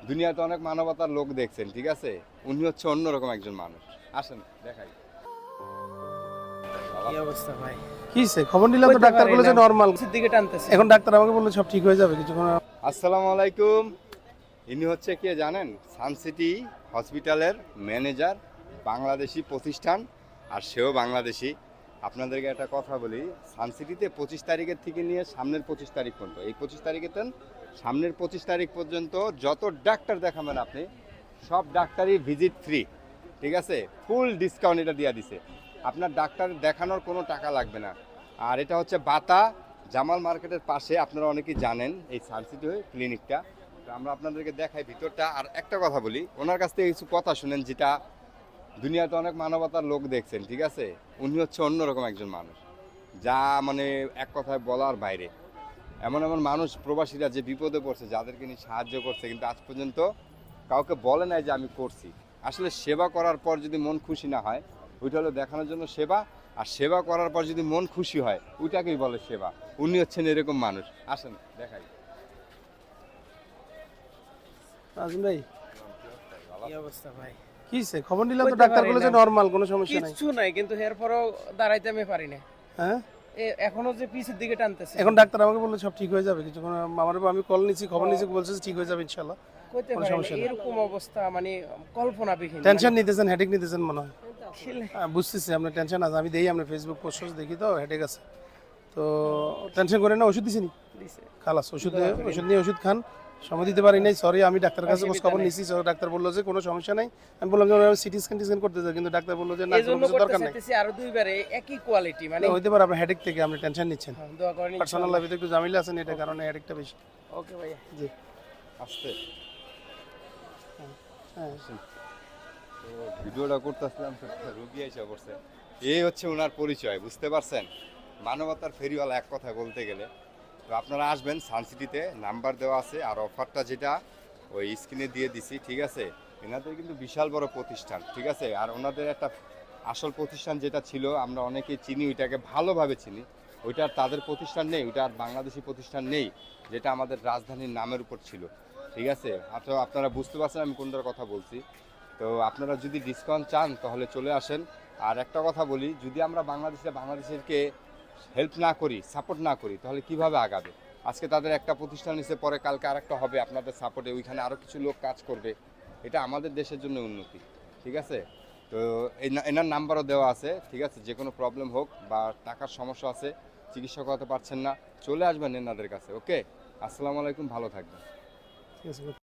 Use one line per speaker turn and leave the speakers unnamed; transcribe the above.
দুনিয়াতে অনেক মানবতার লোক দেখছেন, ঠিক আছে? উনি হচ্ছে অন্যরকম একজন মানুষ। আসেন দেখাই।
কি অবস্থা ভাই?
কি হইছে? খবর নিলাম তো,
কইতে
ডাক্তার
পারি
বলেছে
না,
নরমাল।
নিচের দিকে টানতেছে।
এখন ডাক্তার আমাকে বললো সব ঠিক হয়ে যাবে কিছুক্ষণ।
আসসালামু আলাইকুম। ইনি হচ্ছে কে জানেন? সানসিটি হসপিটালের ম্যানেজার, বাংলাদেশি প্রতিষ্ঠান, আর সেও বাংলাদেশি। আপনাদেরকে একটা কথা বলি, সানসিটিতে 25 তারিখের থেকে নিয়ে সামনের 25 তারিখ পর্যন্ত, এই 25 তারিখের সামনের 25 তারিখ পর্যন্ত যত ডাক্তার দেখাবেন আপনি, সব ডাক্তারই ভিজিট ফ্রি, ঠিক আছে? ফুল ডিসকাউন্ট এটা দিয়ে দিছে। আপনার ডাক্তার দেখানোর কোনো টাকা লাগবে না। আর এটা হচ্ছে বাতা জামাল মার্কেটের পাশে, আপনারা অনেকেই জানেন এই সানসিটি ক্লিনিকটা। তো আমরা আপনাদেরকে দেখাই ভিতরটা। আর একটা কথা বলি, ওনার কাছ থেকে কিছু কথা শুনেন, যেটা দুনিয়াতে অনেক মানবতার লোক দেখছেন, ঠিক আছে? উনি হচ্ছে অন্যরকম একজন মানুষ, যা মানে এক কথায় বলার বাইরে। এমন এমন মানুষ প্রবাসীরা যে বিপদে পড়ছে, যাদেরকে নিয়ে সাহায্য করছে, কিন্তু আজ পর্যন্ত কাউকে বলে নাই যে আমি করছি। আসলে সেবা করার পর যদি মন খুশি না হয়, ওইটা হলো দেখানোর জন্য সেবা। আর সেবা করার পর যদি মন খুশি হয়, ওইটাকেই বলে সেবা। উনি হচ্ছেন এরকম মানুষ। আসেন দেখাই।
আজম ভাই,
কি অবস্থা ভাই?
কি হইছে? খবর নিলাম তো,
কইতে
ডাক্তার
পারি
বলেছে
না,
নরমাল, কোনো সমস্যা নাই।
কিচ্ছু নাই, কিন্তু এরপরও দাঁড়াইতে আমি পারি না।
হ্যাঁ,
এখনো যে পিছের দিকে টানতেছে।
এখন ডাক্তার আমাকে বললো সব ঠিক হয়ে যাবে কিছুক্ষণ। আমি কল নিছি, খবর নিছি, বলছে ঠিক হয়ে যাবে ইনশাআল্লাহ।
কইতে
কোনো
পারি না,
সমস্যা নেই।
এরকম অবস্থা মানে কল্পনাবিহীন।
টেনশন নিতেছেন, হেডেক নিতেছেন মনে হয়।
ছেলে-
বুঝতেছি আপনার টেনশন আছে, আমি দেই আপনার ফেসবুক পোস্ট দেখি তো, হেডেক আছে তো। টেনশন করেন না, ওষুধ দিছি নি
দিছে।
খালাস, ওষুধ নিয়ে ওষুধ খান। সময় দিতে পারি নাই, সরি। আমি ডাক্তার কাছে খোঁজ খবর
অসুবিধা
নিছি, ডাক্তার বললো যে কোনো সমস্যা নাই। আমি বললাম যে সিটি স্ক্যান করতে চাই, কিন্তু ডাক্তার বললো যে না, কোনো
এজন্য
কিছু
করতে
দরকার নাই।
চাইতেছি আরো দুইবারে একই কোয়ালিটি মানে।
হইতে পারে আপনার হেডেক থেকে আপনি টেনশন নিচ্ছেন,
হ্যাঁ, দোয়া করেন
পার্সোনাল লাইফে একটু ঝামেলা আছেন, এটা কারণে হেডেকটা বেশি।
ওকে ভাইয়া।
জি,
আসতে
হ্যাঁ।
তো ভিডিওটা করতেছিলাম, রুগী এসে পড়ছে। এই হচ্ছে ওনার পরিচয়, বুঝতে পারছেন? মানবতার ফেরিওয়ালা এক কথা বলতে গেলে। তো আপনারা আসবেন সানসিটিতে, নাম্বার দেওয়া আছে, আর অফারটা যেটা ওই স্ক্রিনে দিয়ে দিছি, ঠিক আছে? এনাদের কিন্তু বিশাল বড় প্রতিষ্ঠান, ঠিক আছে? আর ওনাদের একটা আসল প্রতিষ্ঠান যেটা ছিল, আমরা অনেকেই চিনি, ওইটাকে ভালোভাবে চিনি। ওইটা আর তাদের প্রতিষ্ঠান নেই, ওইটা আর বাংলাদেশি প্রতিষ্ঠান নেই, যেটা আমাদের রাজধানীর নামের উপর ছিল, ঠিক আছে? আপনারা বুঝতে পারছেন আমি কোনটার কথা বলছি। তো আপনারা যদি ডিসকাউন্ট চান তাহলে চলে আসেন। আর একটা কথা বলি, যদি আমরা বাংলাদেশেরকে হেল্প না করি, সাপোর্ট না করি, তাহলে কিভাবে আগাবে? আজকে তাদের একটা প্রতিষ্ঠান নিচ্ছে, পরে কালকে আরেকটা হবে আপনাদের সাপোর্টে, ওইখানে আরও কিছু লোক কাজ করবে। এটা আমাদের দেশের জন্য উন্নতি, ঠিক আছে? তো এনার নাম্বারও দেওয়া আছে, ঠিক আছে? যে কোনো প্রবলেম হোক বা টাকার সমস্যা আছে, চিকিৎসা করাতে পারছেন না, চলে আসবেন এনাদের কাছে। ওকে, আসসালামু আলাইকুম, ভালো থাকবেন।
ঠিক আছে।